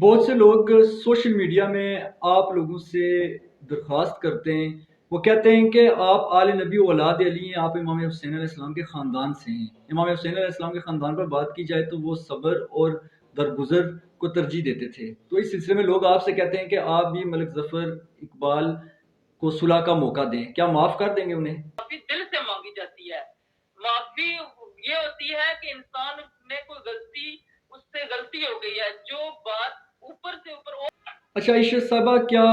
بہت سے لوگ سوشل میڈیا میں آپ لوگوں سے درخواست کرتے ہیں، وہ کہتے ہیں کہ آپ آل نبی اولاد علی ہیں، آپ امام حسین علیہ السلام کے خاندان سے ہیں۔ امام حسین علیہ السلام کے خاندان پر بات کی جائے تو وہ صبر اور درگزر کو ترجیح دیتے تھے، تو اس سلسلے میں لوگ آپ سے کہتے ہیں کہ آپ بھی ملک ظفر اقبال کو صلح کا موقع دیں، کیا معاف کر دیں گے انہیں؟ معافی دل سے مانگی جاتی ہے۔ معافی یہ ہوتی ہے کہ انسان نے کوئی غلطی، اس سے غلطی ہو گئی ہے، جو بات اوپر سے اوپر اچھا عشرت صاحبہ، کیا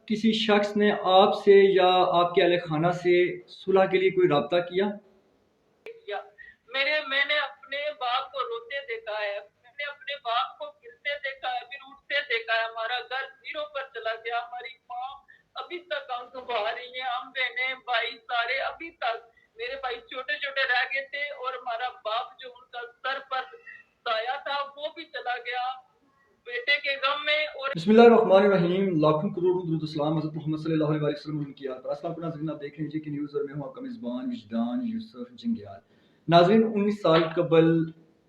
کسی شخص نے آپ سے یا آپ کے اہل خانہ سے صلح کے لیے کوئی رابطہ کیا؟ کیا۔ میں نے اپنے باپ کو روتے دیکھا ہے، میں نے اپنے باپ کو گرتے دیکھا ہے، پھر اٹھتے دیکھا ہے۔ ہمارا گھر زیرو پر چلا گیا، ہماری ماں ابھی تک ہم کو بہا رہی ہیں، ہم بہنیں بھائی سارے ابھی تک، میرے بھائی چھوٹے چھوٹے رہ گئے تھے، اور ہمارا باپ جو ان کا سر پر سایہ تھا وہ بھی چلا گیا بیٹے کے غم میں۔ اور بسم اللہ الرحمن الرحیم، لاکھوں کروڑوں درود السلام حضرت محمد صلی اللہ علیہ وسلم ان کی یاد پر۔ السلام علیکم ناظرین، آپ دیکھ رہے ہیں جی کی نیوز اور میں ہوں آپ کا میزبان وجدان یوسف جنگیال۔ ناظرین، 19 سال قبل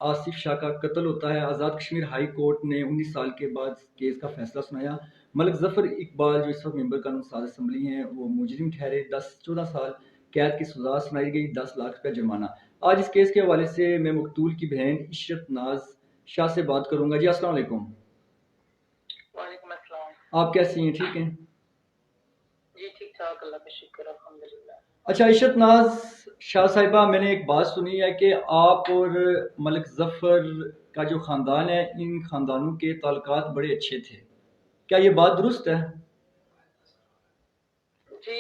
آصف شاہ کا قتل ہوتا ہے۔ آزاد کشمیر ہائی کورٹ نے 19 سال کے بعد کیس کا فیصلہ سنایا۔ ملک ظفر اقبال جو اس وقت ممبر قانون ساز اسمبلی ہیں، وہ مجرم ٹھہرے، 14 سال قید کی سزا سنائی گئی، 10 لاکھ روپے جرمانہ۔ آج اس کیس کے حوالے سے میں مقتول کی بہن عشرت ناز شاہ سے بات کروں گا۔ جی السلام علیکم۔ وعلیکم السلام۔ آپ کیسی ہیں؟ ٹھیک ہیں؟ جی ٹھیک ٹھاک، اللہ کا شکر، الحمدللہ۔ اچھا عشرت ناز شاہ صاحبہ، میں نے ایک بات سنی ہے کہ آپ اور ملک ظفر کا جو خاندان ہے، ان خاندانوں کے تعلقات بڑے اچھے تھے، کیا یہ بات درست ہے؟ جی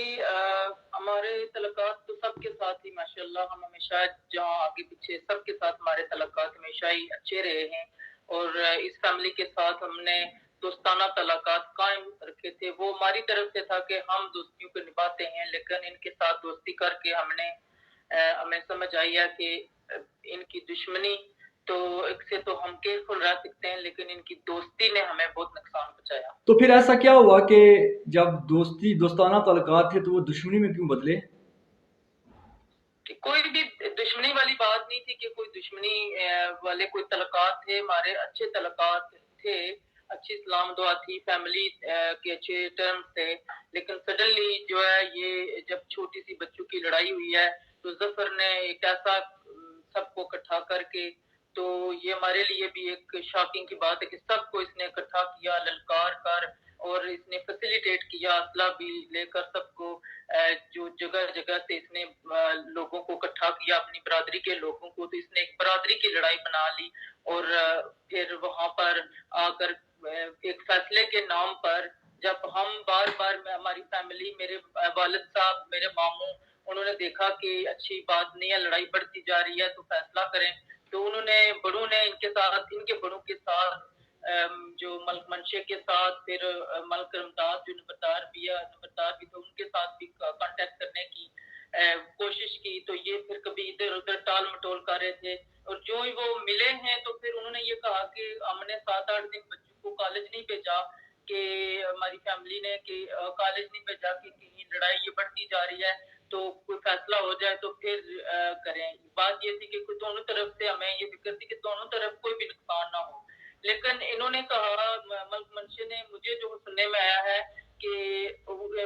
ہمارے تعلقات تو سب کے ساتھ ہی ماشاءاللہ، ہم ہمیشہ جہاں آگے پیچھے سب کے ساتھ ہمارے تعلقات ہمیشہ ہی اچھے رہے ہیں، اور اس فیملی کے ساتھ ہم نے دوستانہ تعلقات قائم رکھے تھے۔ وہ ہماری طرف سے تھا کہ ہم دوستیوں کو نبھاتے ہیں، لیکن ان کے ساتھ دوستی کر کے ہمیں سمجھ آئی ہے کہ ان کی دشمنی تو ایک سے تو ہم کیئرفل رہ سکتے ہیں، لیکن ان کی دوستی نے ہمیں بہت نقصان پہنچایا۔ تو پھر ایسا کیا ہوا کہ جب دوستانہ تعلقات تھے تو وہ دشمنی میں کیوں بدلے؟ کوئی بھی دشمنی والی بات نہیں تھی کہ کوئی دشمنی والے کوئی تعلقات تھے، ہمارے اچھے تعلقات تھے، اچھی سلام دعا تھی، فیملی کے اچھے ٹرمز تھے، لیکن سڈنلی جو ہے یہ جب چھوٹی سی بچوں کی لڑائی ہوئی ہے تو ظفر نے ایک ایسا سب کو اکٹھا کر کے، تو یہ ہمارے لیے بھی ایک شاکنگ کی بات ہے کہ سب کو اس نے اکٹھا کیا للکار کر، اور اس نے فیسیلیٹیٹ کیا، اسلحہ بھی لے کر سب کو، جو جگہ جگہ سے اس نے لوگوں کو اکٹھا کیا، اپنی برادری کے لوگوں کو، تو اس نے ایک برادری کی لڑائی بنا لی، اور پھر وہاں پر آ کر ایک فیصلے کے نام پر جب ہم بار بار ہماری فیملی، میرے والد صاحب، میرے ماموں، انہوں نے دیکھا کہ اچھی بات نہیں ہے، لڑائی بڑھتی جا رہی ہے تو فیصلہ کریں، تو انہوں نے بڑوں نے ان کے ساتھ، ان کے بڑوں کے ساتھ، جو ملک منشے کے ساتھ، پھر ملک رمداد جو نمبردار بھی تو ان کے ساتھ بھی کانٹیکٹ کرنے کی کوشش کی، تو یہ پھر کبھی ادھر ادھر ٹال مٹول کر رہے تھے، اور جو ہی وہ ملے ہیں تو پھر انہوں نے یہ کہا کہ ہم نے 7-8 دن بچوں کو کالج نہیں بھیجا، کہ ہماری فیملی نے کہ کالج نہیں بھیجا کہ کہیں لڑائی یہ بڑھتی جا رہی ہے تو کوئی فیصلہ ہو جائے تو پھر کریں۔ بات یہ تھی کہ دونوں طرف سے ہمیں یہ فکر تھی کہ دونوں طرف کوئی بھی نقصان نہ ہو، لیکن انہوں نے کہا، ملک منشے نے، مجھے جو سننے میں آیا ہے کہ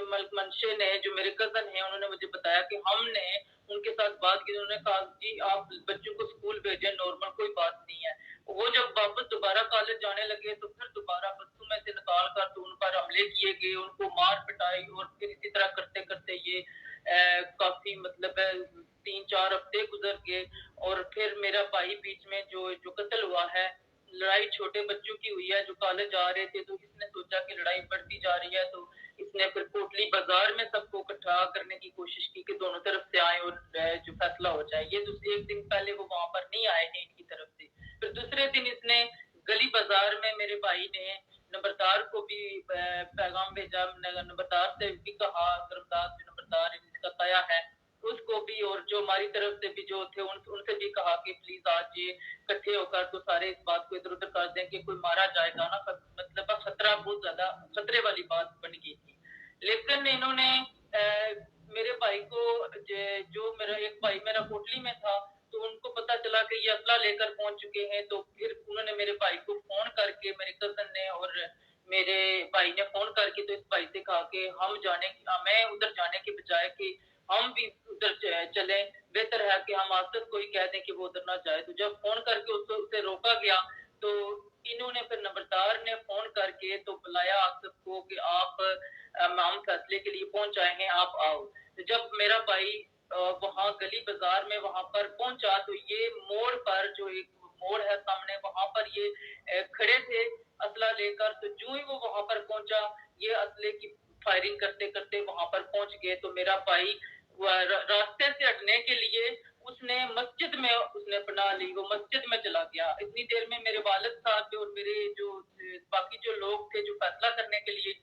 ملک منشے نے، جو میرے کزن ہیں، انہوں نے مجھے بتایا کہ ہم نے ان کے ساتھ بات کی، انہوں نے کہا جی آپ بچوں کو اسکول بھیجیں، نارمل کوئی بات نہیں ہے۔ وہ جب واپس دوبارہ کالج جانے لگے تو پھر دوبارہ بسوں میں سے نکال کر تو ان پر حملے کیے گئے، ان کو مار پٹائی، اور پھر اسی طرح کرتے کرتے یہ کافی مطلب 3-4 ہفتے گزر گئے، اور پھر میرا بھائی بیچ میں جو قتل ہوا ہے، لڑائی چھوٹے بچوں کی ہوئی ہے جو کالج جا رہے تھے، تو اس نے سوچا کہ لڑائی بڑھتی جا رہی ہے، تو اس نے پھر کوٹلی بازار میں سب کو اکٹھا کرنے کی کوشش کی کہ دونوں طرف سے آئیں اور جو فیصلہ ہو جائے۔ یہ ایک دن پہلے وہ وہاں پر نہیں آئے ہیں ان کی طرف سے، پھر دوسرے دن اس نے گلی بازار میں میرے بھائی نے نمبردار کو بھی پیغام بھیجا، نمبردار سے بھی کہا، کرمداد جو نمبردار اس کا تایا ہے اس کو بھی، اور جو ہماری طرف سے بھی جو تھے ان سے بھی کہا کہ پلیز آج یہ اکٹھے ہو کر تو سارے اس بات کو ادھر ادھر کر دیں کہ کوئی مارا جائے گا نا، مطلب خطرہ بہت زیادہ خطرے والی بات بن گئی تھی۔ لیکن انہوں نے میرے بھائی کو، جو میرا ایک بھائی میرا کوٹلی میں تھا، تو ان کو پتا چلا کہ یہ اسلحہ لے کر پہنچ چکے ہیں، تو پھر انہوں نے میرے بھائی کو فون کر کے، میرے کزن نے اور اور میرے بھائی نے فون کر کے تو اس بھائی سے کہا کہ ہمیں ادھر جانے کے بجائے کہ ہم بھی ادھر چلیں، بہتر ہے کہ ہم آصف کو ہی کہہ دیں کہ وہ ادھر نہ جائے. تو جب فون کر کے اسے روکا گیا تو انہوں نے پھر نمبردار نے فون کر کے تو بلایا آصف کو کہ آپ ہم فیصلے کے لیے پہنچ آئے ہیں، آپ آؤ. جب میرا بھائی وہاں گلی بازار میں وہاں پر پہنچا تو یہ موڑ پر جو ایک موڑ ہے سامنے وہاں پر یہ کھڑے تھے اسلحہ لے کر. تو جو ہی وہ وہاں پر پہنچا یہ اسلحے کی فائرنگ کرتے کرتے وہاں پر پہنچ گئے. تو میرا بھائی راستے سے ہٹنے کے لیے اس نے مسجد میں اس نے پناہ لی، وہ مسجد میں چلا گیا. اتنی دیر میں میرے والد صاحب اور میرے جو باقی جو لوگ تھے جو فیصلہ کرنے کے لیے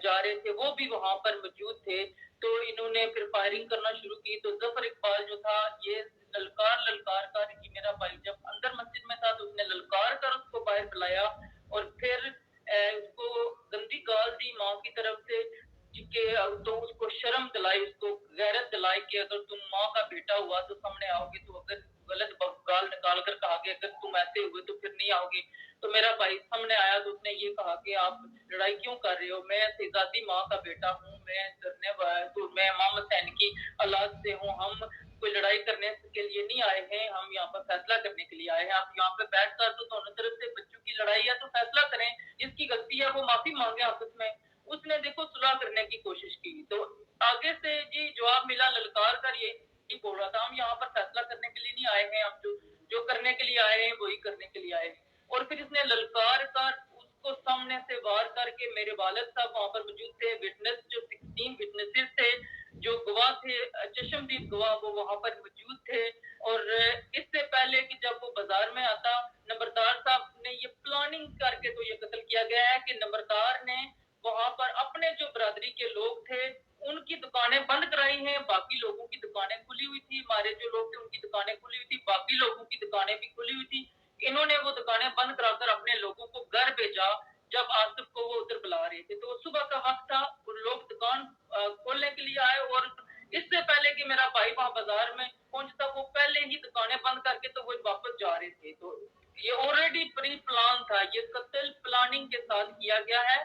جا رہے تھے وہ بھی وہاں پر موجود تھے. تو انہوں نے پھر فائرنگ کرنا شروع کی. تو ظفر اقبال جو تھا یہ للکار کر کہ میرا بھائی جب اندر مسجد میں تھا تو اس نے للکار کر اس کو باہر بلایا اور پھر اس کو گندی گال دی ماں کی طرف سے کہ تو اس کو شرم دلائی، اس کو غیرت دلائی کہ اگر تم ماں کا بیٹا ہوا تو سامنے آؤ گے. تو اگر غلط گال نکال کر کہا کہ اگر تم ایسے ہوئے تو پھر نہیں آؤ گے. تو میرا بھائی سامنے آیا تو اس نے یہ کہا کہ آپ لڑائی کیوں کر رہے ہو، میں شہزادی ماں کا بیٹا ہوں، میں امام حسین کی اولاد سے ہوں، ہم کوئی لڑائی کرنے کے لیے نہیں آئے ہیں، ہم یہاں پر فیصلہ کرنے کے لیے آئے ہیں. آپ یہاں پہ بیٹھ کر تو دونوں طرف سے بچوں کی لڑائی ہے تو فیصلہ کریں، جس کی غلطی ہے وہ معافی مانگے آپس میں. اس نے دیکھو صلح کرنے کی کوشش کی. تو آگے سے جی جواب ملا للکار کر یہ بول رہا تھا ہم یہاں پر فیصلہ کرنے کے لیے نہیں آئے ہیں، ہم جو کرنے کے لیے آئے ہیں وہی کرنے کے لیے آئے ہیں. اور پھر اس نے للکار کر اس کو سامنے سے وار کر کے میرے والد صاحب وہاں پر موجود تھے، وٹنس جو 16 وٹنسز تھے جو گواہ تھے چشمدید گواہ وہ وہاں پر موجود تھے. اور اس سے پہلے کہ جب وہ بازار میں آتا نمبردار صاحب نے یہ پلاننگ کر کے تو یہ قتل کیا گیا ہے کہ نمبردار نے وہاں پر اپنے جو برادری کے لوگ تھے ان کی دکانیں بند کرائی ہیں، باقی لوگوں کی دکانیں کھلی ہوئی تھی. ہمارے جو لوگ تھے ان کی دکانیں کھلی ہوئی تھی، باقی لوگوں کی دکانیں بھی کھلی ہوئی تھی. انہوں نے وہ دکانیں بند کرا کر اپنے لوگوں کو گھر بھیجا جب آصف کو وہ ادھر بلا رہے تھے. تو صبح کا وقت تھا، لوگ دکان کھولنے کے لیے آئے اور اس سے پہلے کہ میرا بھائی وہاں بازار میں پہنچتا وہ پہلے ہی دکانیں بند کر کے تو وہ واپس جا رہے تھے. تو یہ آلریڈی پری پلان تھا، یہ قتل پلاننگ کے ساتھ کیا گیا ہے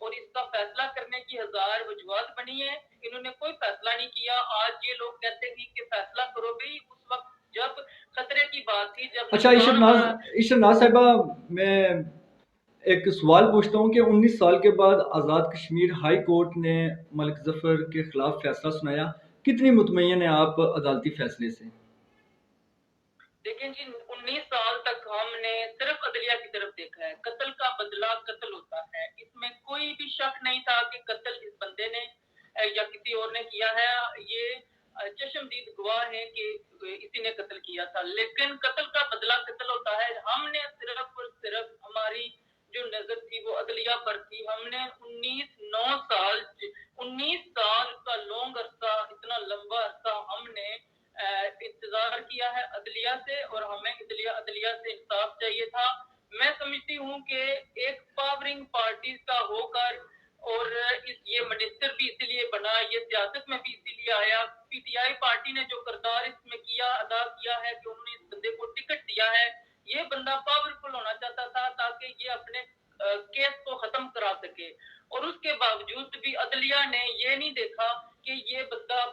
اور اس کا فیصلہ کرنے کی ہزار وجوہات بنی ہے. انہوں نے کوئی فیصلہ نہیں کیا. آج یہ لوگ کہتے ہیں کہ فیصلہ کرو بھی، اس وقت جب خطرے کی بات تھی جب اچھا اشرناز صاحبہ، میں ایک سوال پوچھتا ہوں کہ 19 سال کے بعد آزاد کشمیر ہائی کورٹ نے ملک ظفر کے خلاف فیصلہ سنایا، کتنی مطمئن ہیں آپ عدالتی فیصلے سے؟ دیکھیں جی 19 سال تک ہم نے صرف عدلیہ کی طرف دیکھا ہے. قتل کا بدلہ قتل ہوتا ہے، اس میں کوئی بھی شک نہیں تھا کہ قتل اس بندے نے یا کسی اور نے کیا ہے. یہ چشمدید گواہ ہیں کہ اسی نے قتل کیا تھا، لیکن قتل کا بدلہ قتل ہوتا ہے. ہم نے صرف اور صرف ہماری جو نظر تھی وہ عدلیہ پر تھی. ہم نے 19 سال کا لانگ عرصہ، اتنا لمبا عرصہ ہم نے انتظار کیا ہے عدلیہ سے اور ہمیں عدلیہ سے انصاف چاہیے تھا. میں سمجھتی ہوں کہ ایک پاورنگ پارٹیز کا ہو کر اور یہ منسٹر بھی اسی لیے بنا، یہ سیاست میں بھی اسی لیے آیا. پی ٹی آئی پارٹی نے جو کردار اس میں ادا کیا ہے کہ انہوں نے اس بندے کو ٹکٹ دیا ہے، یہ بندہ پاورفل ہونا چاہتا تھا تاکہ یہ اپنے کیس کو ختم کرا سکے. اور اس کے باوجود بھی عدلیہ نے یہ نہیں دیکھا کہ یہ بندہ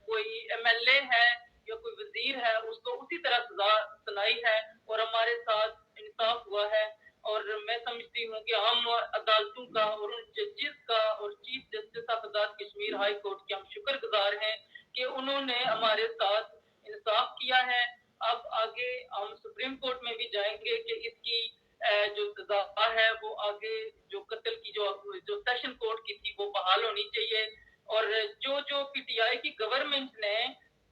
کوئی ایم ایل اے ہے یا کوئی وزیر ہے، اس کو اسی طرح سزا سنائی ہے اور ہمارے ساتھ انصاف ہوا ہے. اور میں سمجھتی ہوں کہ ہم عدالتوں کا اور ان ججز کا اور chief justice of Azad Kashmir high court کے ہم شکر گزار ہیں کہ انہوں نے ہمارے ساتھ انصاف کیا ہے. اب آگے ہم سپریم کورٹ میں بھی جائیں گے کہ اس کی جو سزا ہے وہ آگے جو قتل کی جو سیشن کورٹ کی تھی وہ بحال ہونی چاہیے. اور جو پی ٹی آئی کی گورنمنٹ نے،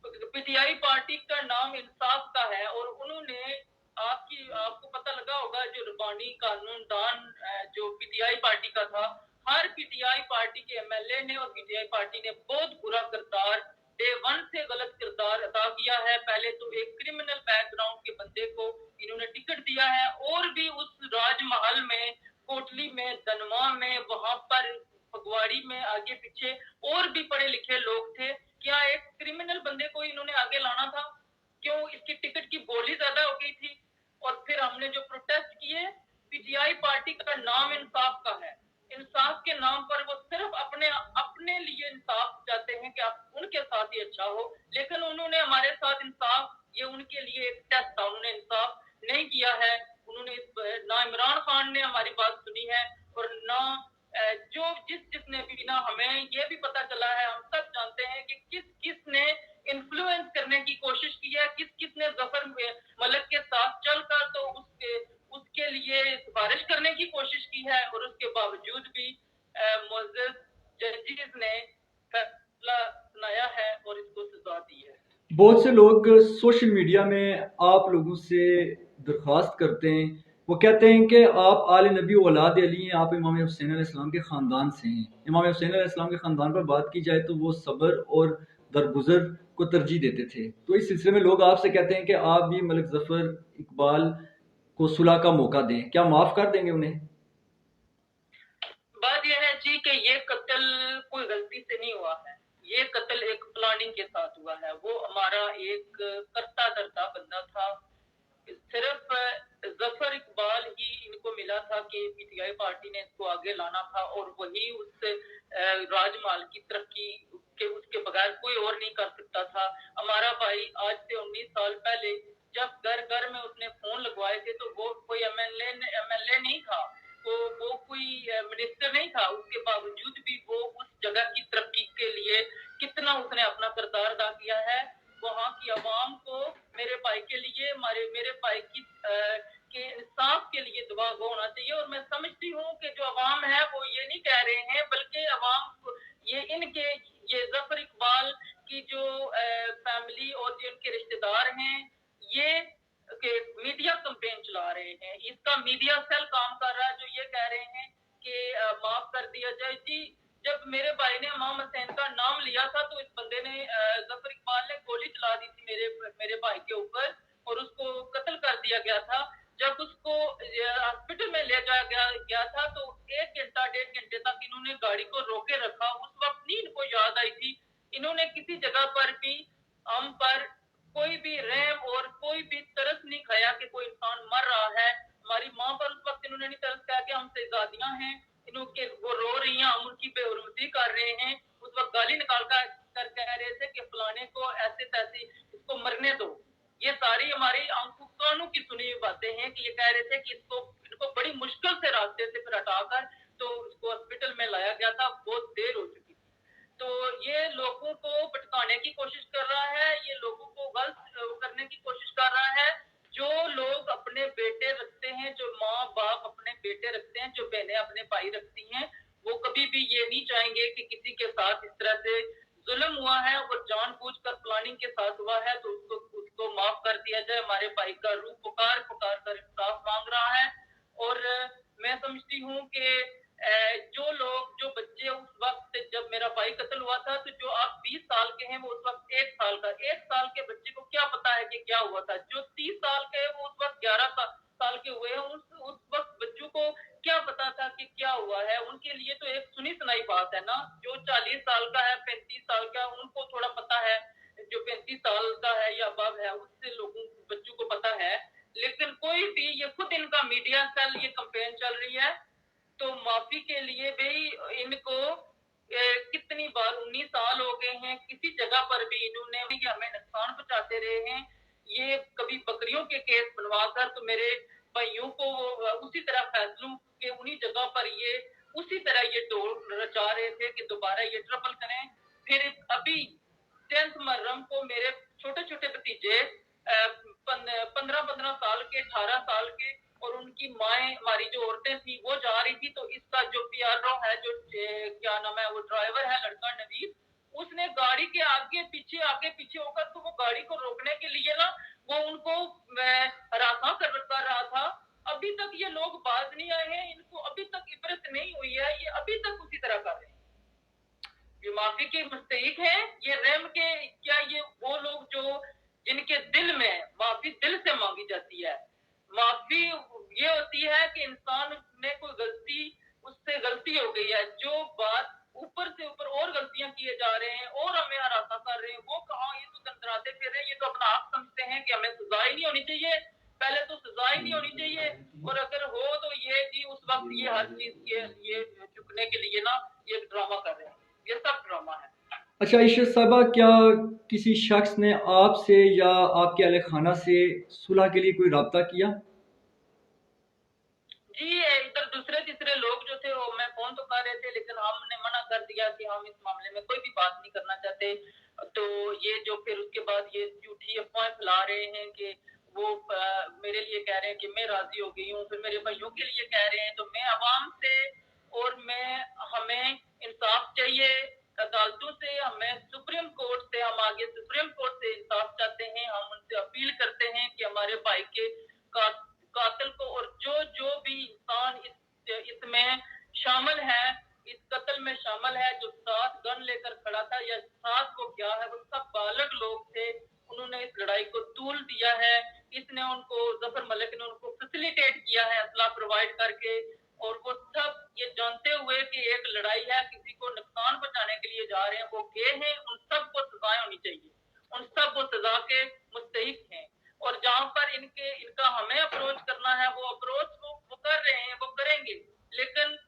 پی ٹی آئی پارٹی کا نام انصاف کا ہے اور انہوں نے آپ کو پتہ لگا ہوگا جو ربانی قانون دان جو پی ٹی آئی پارٹی کا تھا، ہر پی ٹی آئی پارٹی کے ایم ایل اے نے اور پی ٹی آئی پارٹی نے بہت برا کردار ڈے ون سے غلط کردار ادا کیا ہے. پہلے تو ایک کرمنل بیک گراؤنڈ کے بندے کو انہوں نے ٹکٹ دیا ہے اور بھی اس راج محل میں، کوٹلی میں، دنوا میں، وہاں پر پگواڑی میں آگے پیچھے اور بھی پڑھے لکھے لوگ تھے. کیا ایک کرمنل بندے کو انہوں نے آگے لانا تھا؟ کیوں اس کی ٹکٹ کی بولی زیادہ ہو گئی تھی؟ اور پھر ہم نے جو پروٹیسٹ کیے PTI पार्टी का नाम इंसाफ का है। इंसाफ के नाम पर वो सिर्फ अपने अपने लिए इंसाफ चाहते हैं कि आप उनके साथ ही अच्छा हो, लेकिन उन्होंने हमारे साथ इंसाफ, ये उनके लिए एक टेस्ट था, उन्होंने इंसाफ नहीं किया है। उन्होंने ना इमरान खान ने हमारी बात सुनी है और ना जो जिसने भी, ना हमें ये भी पता चला है, हम सब जानते हैं कि किस किसने इन्फ्लुएंस करने की कोशिश की है, किस किसने जफर मलिक के साथ चलकर तो उसके लिए सिफारिश करने की कोशिश की है, और उसके बावजूद भी मुअज़्ज़ज़ जजेस ने फैसला सुनाया है और इसको सजा दी है। बहुत से लोग सोशल मीडिया में आप लोगों से दरख्वास्त करते हैं, वो कहते हैं कि आप आले नबी औलाद अली हैं, आप इमाम हुसैन अलैहिस्सलाम के ख़ानदान से हैं। इमाम हुसैन अलैहिस्सलाम के ख़ानदान पर बात की जाए तो वो सब्र और दरगुजर को तरजीह देते थे। तो इस सिलसिले में लोग आपसे कहते हैं कि आप भी मलिक ज़फ़र इकबाल को सुलह का मौका दें, क्या माफ़ कर देंगे उन्हें? बात यह है जी कि ये कत्ल कोई गलती से नहीं हुआ है, ये कत्ल एक प्लानिंग के साथ हुआ है। वो हमारा एक करता धरता बंदा था, सिर्फ जफर इकबाल ही इनको मिला था कि पीटीआई पार्टी ने इसको आगे लाना था, और वही उस राजमाल की तरक्की के उसके बगैर कोई और नहीं कर सकता था। हमारा भाई आज से 19 साल पहले जब घर घर में उसने फोन लगवाए थे तो वो कोई एमएलए नहीं था, वो कोई मिनिस्टर नहीं था, उसके बावजूद भी वो उस जगह की तरक्की के लिए कितना उसने अपना किरदार अदा किया है। वहाँ की आवाम को मेरे भाई के लिए, मेरे भाई की के इंसाफ के लिए दुआ गो होना चाहिए। और मैं समझती हूँ कि जो आवाम है वो ये नहीं कह रहे हैं, बल्कि आवाम ये इनके ये जफर इकबाल की जो फैमिली और जो इनके रिश्तेदार हैं, ये के मीडिया कंपेन चला रहे हैं। इसका मीडिया सेल काम कर रहा है, जो ये कह रहे हैं कि माफ कर दिया जाए जी। जब मेरे भाई ने इमाम हुसैन का नाम लिया था तो इस बंदे ने जफर इकबाल ने गोली चला दी थी मेरे भाई के ऊपर और उसको कत्ल कर दिया गया था। जब उसको हॉस्पिटल में ले जाया गया था तो 1 घंटा 1.5 घंटे तक इन्होंने गाड़ी को रोके रखा। उस वक्त नहीं इनको याद आई थी, इन्होंने किसी जगह पर भी हम पर कोई भी रहम और कोई भी तरस नहीं खाया कि कोई इंसान मर रहा है। हमारी माँ पर उस वक्त इन्होंने नहीं तरस खाया कि हम शहजादियां हैं, इनके वो रो रही हैं, हम उनकी बेहुरमती कर रहे हैं। उस वक्त गाली निकाल कर कह रहे थे कि फलाने को ऐसे तैसे इसको मरने दो। ये सारी हमारी आंखों कानों की सुनी हुई बातें हैं कि ये कह रहे थे कि इनको बड़ी मुश्किल से रास्ते से फिर हटाकर तो इसको हॉस्पिटल में लाया गया था, बहुत देर हो चुकी थी। तो ये लोगों को भटकाने की कोशिश कर रहा है, ये लोगों को गलत करने की कोशिश कर रहा है। जो लोग अपने बेटे रखते हैं, जो माँ बाप अपने बेटे रखते हैं, जो बहनें अपने भाई रखती हैं, वो कभी भी ये नहीं चाहेंगे कि किसी के साथ इस तरह से जुल्म हुआ है और जानबूझकर प्लानिंग के साथ हुआ है तो उसको माफ कर दिया जाए। हमारे भाई का रूह पुकार पुकार कर इंसाफ मांग रहा है। और मैं समझती हूँ कि जो बच्चे उस वक्त जब मेरा भाई कत्ल हुआ था तो जो आप 20 साल के हैं वो उस वक्त 1 साल के बच्चे को क्या पता है कि क्या हुआ था। जो 30 साल के हैं वो उस वक्त 11 साल के हुए हैं। उस वक्त बच्चों को क्या पता था कि क्या हुआ है। उनके लिए तो एक सुनी सुनाई बात है ना। जो 40 साल का है, 35 साल का, उनको थोड़ा पता है। जो 35 साल का है या अबव है उससे लोगों बच्चों को पता है। लेकिन कोई भी, ये खुद इनका मीडिया सेल ये कंपेन चल रही है तो माफी के लिए भी इनको कितनी बार 19 साल हो गए हैं, किसी जगह पर भी इन्होंने हमें नुकसान पहुंचाते रहे हैं। ये कभी बकरियों के केस बनवाकर तो मेरे भाइयों को उसी तरह फैसलों के उन्हीं जगह पर ये उसी तरह ये डोर रचा रहे थे कि दोबारा ये ट्रबल करें। फिर अभी 10 मुहर्रम को मेरे छोटे छोटे भतीजे 15-15 साल के, 18 साल के, और उनकी माएँ, हमारी जो औरतें थी वो जा रही थी तो इसका जो पीआरओ है, जो क्या नाम है, वो ड्राइवर है लड़का नवीद, उसने गाड़ी के आगे पीछे होकर तो वो गाड़ी को रोकने के लिए ना वो उनको हरासा कर रहा था। अभी तक ये लोग बाज नहीं आए हैं, इनको अभी तक इबरत नहीं हुई है, ये अभी तक उसी तरह कर रहे हैं। ये माफी की मुस्तहिक है, ये रहम के, क्या ये वो लोग जो जिनके दिल में माफी दिल से मांगी जाती है। माफी ये होती है कि इंसान ने कोई गलती, उससे गलती हो गई है, जो बात ऊपर से ऊपर और गलतियां किए जा रहे हैं और हमें हरासा कर रहे हैं, वो कहाँ, ये तो तंतराते फिर रहे हैं। ये तो अपना हक समझते हैं कि हमें सजा ही नहीं होनी चाहिए, पहले तो सजा ही नहीं होनी चाहिए, और अगर हो तो ये के लिए चुकने के लिए ना ये ड्रामा कर रहे हैं, ये सब ड्रामा है। अच्छा इशरत साहबा, क्या किसी शख्स ने आपसे या आपके अहले खाना से सुलह के लिए कोई रब्ता किया? जी इधर दूसरे तीसरे लोग जो थे वो मैं फोन तो कर रहे थे, लेकिन हमने मना कर दिया कि हम इस मामले में कोई भी बात नहीं करना चाहते। तो ये जो फिर उसके बाद ये झूठी अफवाहें फैला रहे हैं कि वो मेरे लिए कह रहे हैं कि मैं राजी हो गई हूँ, फिर मेरे भाइयों के लिए कह रहे हैं। तो मैं आवाम से और हमें इंसाफ चाहिए अदालतों से, हमें सुप्रीम कोर्ट से, हम आगे सुप्रीम कोर्ट से इंसाफ चाहते हैं। हम उनसे अपील करते हैं कि हमारे भाई के का, कातिल को और जो जो भी इंसान इसमें शामिल है, इस कत्ल में शामिल है, जो साथ गन लेकर खड़ा था या साथ को क्या है, वो सब बालग लोग थे। उन्होंने इस लड़ाई को तूल दिया है। इसने उनको, जफर मलिक ने उनको फैसिलिटेट किया है असला प्रोवाइड करके, और वो सब ये जानते हुए कि एक लड़ाई है, किसी को नुकसान पहुंचाने के लिए जा रहे हैं, वो गए हैं। उन सब को सजाएं होनी चाहिए, उन सब वो सजा के मुस्तहिक हैं। और जहां पर इनका हमें अप्रोच करना है, वो अप्रोच वो कर रहे हैं, वो करेंगे। लेकिन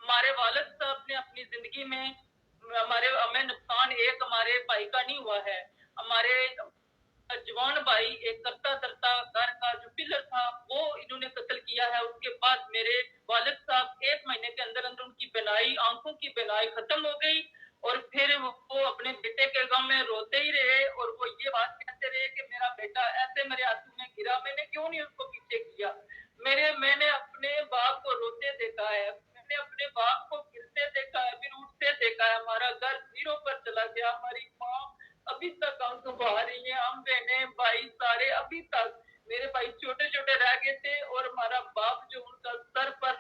हमारे वालिद साहब ने अपनी जिंदगी में हमें नुकसान एक हमारे भाई का नहीं हुआ है। हमारे जवान भाई एक करता धरता घर का जो पिलर था वो इन्होंने कत्ल किया है। उसके बाद मेरे वालिद साहब 1 महीने के अंदर अंदर उनकी बिनाई, आंखों की बिनाई खत्म हो गई। और फिर वो अपने बेटे के गम में रोते ही रहे, और वो ये बात कहते रहे कि मेरा बेटा ऐसे मेरे आंसू में गिरा, मैंने क्यों नहीं उसको पीछे किया। मैंने अपने बाप को रोते देखा है, मैंने अपने बाप को गिरते देखा है, फिर उठते देखा है। हमारा घर जीरो पर चला गया, हमारी माँ अभी तक आंसू बहा रही है, हम बहने भाई सारे अभी तक। मेरे भाई छोटे छोटे रह गए थे, और हमारा बाप जो उनका सर पर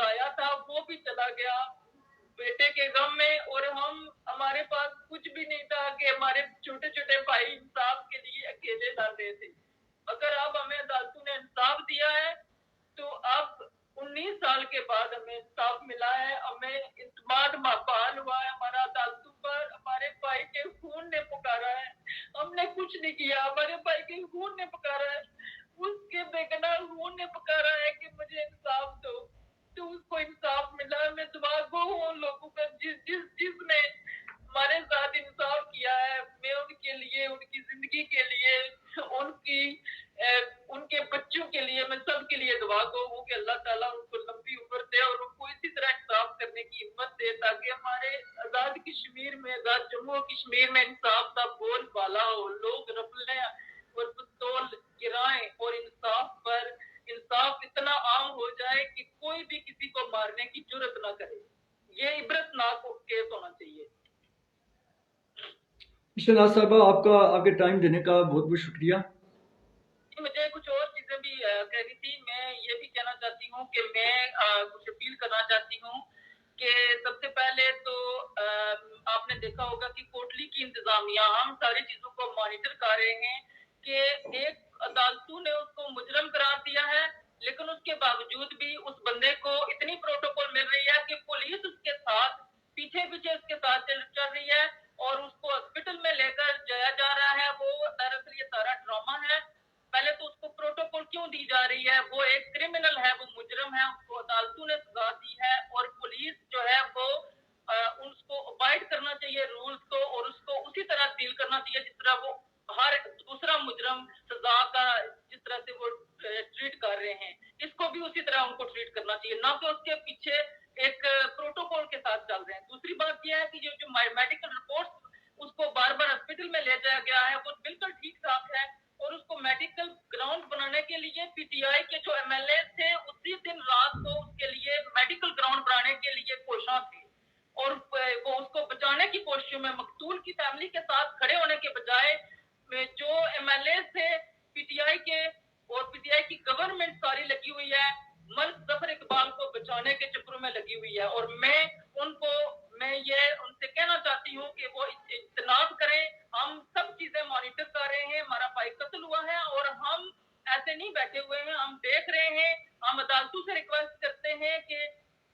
साया था वो भी चला गया बेटे के गम में। और हमारे पास कुछ भी नहीं था कि हमारे छोटे छोटे भाई इंसाफ के लिए अकेले लड़ रहे थे। अगर अब हमें अदालतों ने इंसाफ दिया है, तो अब 19 साल के बाद हमें इंसाफ मिला है, हमें इत्मीनान बहाल हुआ है हमारा अदालतों पर। हमारे भाई के खून ने पुकारा है, हमने कुछ नहीं किया, हमारे भाई के खून ने पुकारा है, उसके बेगुनाह खून ने पुकारा है कि मुझे इंसाफ दो। तो उसको इंसाफ मिला। मैं दुआ गो हूँ उन लोगों का जिसने हमारे साथ इंसाफ किया है। मैं उनके लिए, उनकी जिंदगी के लिए, उनकी उनके बच्चों के लिए, मैं सबके लिए दुआ गो हूँ कि अल्लाह ताला उनको लंबी उम्र दे और उनको इसी तरह इंसाफ करने की हिम्मत दे, ताकि हमारे आजाद कश्मीर में, आजाद जम्मू और कश्मीर में इंसाफ का बोल बाला हो, लोग रफले और पिस्तौल गिराएं, और इंसाफ इतना आम हो जाए कि कोई भी किसी को मारने की जुर्रत ना करे। ये इबरतनाक केस होना चाहिए। इशरत साहबा, आपका आपके टाइम देने का बहुत बहुत शुक्रिया। मुझे कुछ और चीजें भी कहनी थी। मैं ये भी कहना चाहती हूँ कि मैं कुछ अपील करना चाहती हूँ कि सबसे पहले तो आपने देखा होगा कि कोटली की इंतजामिया, हम सारी चीजों को मॉनिटर कर रहे हैं कि एक अदालतों ने उसको मुजरम करार दिया है, लेकिन उसके बावजूद भी उस बंदे को इतनी प्रोटोकॉल मिल रही है कि पुलिस उसके साथ पीछे पीछे उसके साथ चल रही है, और उसको हॉस्पिटल में लेकर जाया जा रहा है। वो दरअसल ये सारा ड्रामा है। पहले तो उसको प्रोटोकॉल क्यों दी जा रही है? वो एक क्रिमिनल है, वो मुजरम है, उसको अदालतों ने सजा दी है, और पुलिस जो है वो उसको अवॉइड करना चाहिए रूल्स को, और उसको उसी तरह डील करना चाहिए जिस तरह वो हर दूसरा मुजरम सजा का जिस तरह से वो ट्रीट कर रहे हैं, इसको भी उसी तरह उनको ट्रीट करना चाहिए, ना कि उसके पीछे एक प्रोटोकॉल के साथ चल रहे हैं। दूसरी बात यह है कि जो मेडिकल रिपोर्ट उसको बार बार हॉस्पिटल में ले जाया गया है, वो बिल्कुल ठीक ठाक है, और उसको मेडिकल ग्राउंड बनाने के लिए पीटीआई के जो एमएलए थे उसी दिन रात को उसके लिए मेडिकल ग्राउंड बनाने के लिए कोशिश थी, और वो उसको बचाने की कोशिश में मकतूल की फैमिली के साथ खड़े होने के बजाय जो एमएलए थे पीटीआई के, और पीटीआई की गवर्नमेंट सारी लगी हुई है मलिक जफर इकबाल को बचाने के चक्करों में लगी हुई है। और मैं ये उनसे कहना चाहती हूँ कि वो इज्तनाब करें। हम सब चीजें मॉनिटर कर रहे हैं, हमारा भाई कत्ल हुआ है और हम ऐसे नहीं बैठे हुए हैं, हम देख रहे हैं। हम अदालतों से रिक्वेस्ट करते हैं कि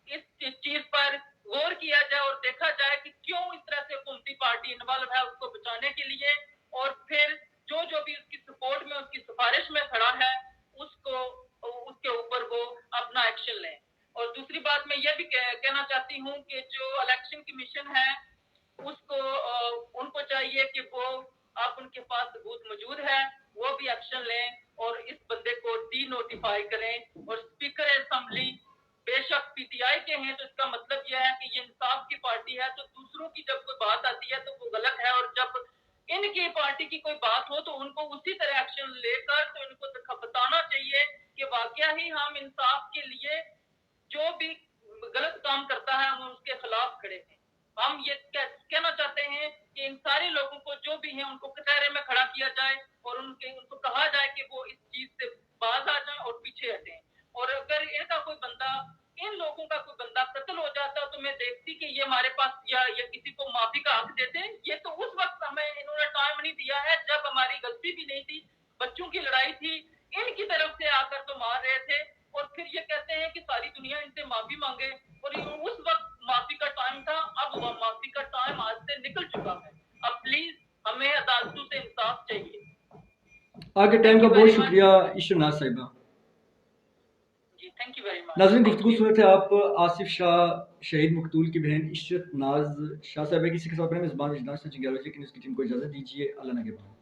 इस चीज पर गौर किया जाए और देखा जाए कि क्यों इस तरह से हुकूमती पार्टी इन्वॉल्व है उसको बचाने के लिए, और फिर जो भी उसकी सपोर्ट में, उसकी सिफारिश में खड़ा है, उसके ऊपर वो अपना एक्शन लें। और दूसरी बात मैं ये भी कहना चाहती हूँ कि जो इलेक्शन कमीशन है उसको उनको चाहिए कि वो आप उनके पास सबूत मौजूद है वो भी एक्शन लें और इस बंदे को डी नोटिफाई करें। और स्पीकर असेंबली बेशक पीटीआई के हैं तो इसका मतलब यह है कि ये इंसाफ की पार्टी है, तो दूसरों की जब कोई बात आती है तो वो गलत है, और जब इनकी पार्टी की कोई बात हो तो उनको उसी तरह एक्शन लेकर तो इनको बताना चाहिए कि वाकया ही हम इंसाफ के लिए जो भी गलत काम करता है हम उसके खिलाफ खड़े हैं। हम ये कहना चाहते हैं कि इन सारे लोगों को जो भी हैं उनको कटहरे में खड़ा किया जाए और उनको कहा जाए कि वो इस चीज से बाज आ जाएं और पीछे हटें। और अगर इनका कोई बंदा, इन लोगों का कोई बंदा कत्ल हो जाता तो मैं देखती कि ये हमारे पास या किसी को माफी का हक देते। ये तो उस वक्त हमें इन्होंने टाइम नहीं दिया है जब हमारी गलती भी नहीं थी, बच्चों की लड़ाई थी, इनकी तरफ से आकर तो मार रहे थे और फिर ये कहते हैं कि सारी दुनिया इनसे माफी मांगे। और ये उस वक्त माफी का टाइम था, अब वह माफी का टाइम आज से निकल चुका है। अब प्लीज हमें अदालतों से इंसाफ चाहिए। आपके टाइम का बहुत शुक्रिया ईशरनाथ साहिबा। जी थैंक यू वेरी मच। नाज़रीन, गुफ्तगू सुन रहे थे आप आसिफ शाह शहीद मकतूल की बहन इशरत नाज शाह साहिबा की। किसी के साथ अपने मेज़बान विजदान से जिंगालोजी की न्यूज़ की टीम को इजाज़त दीजिए। अल्लाह ने के बाद।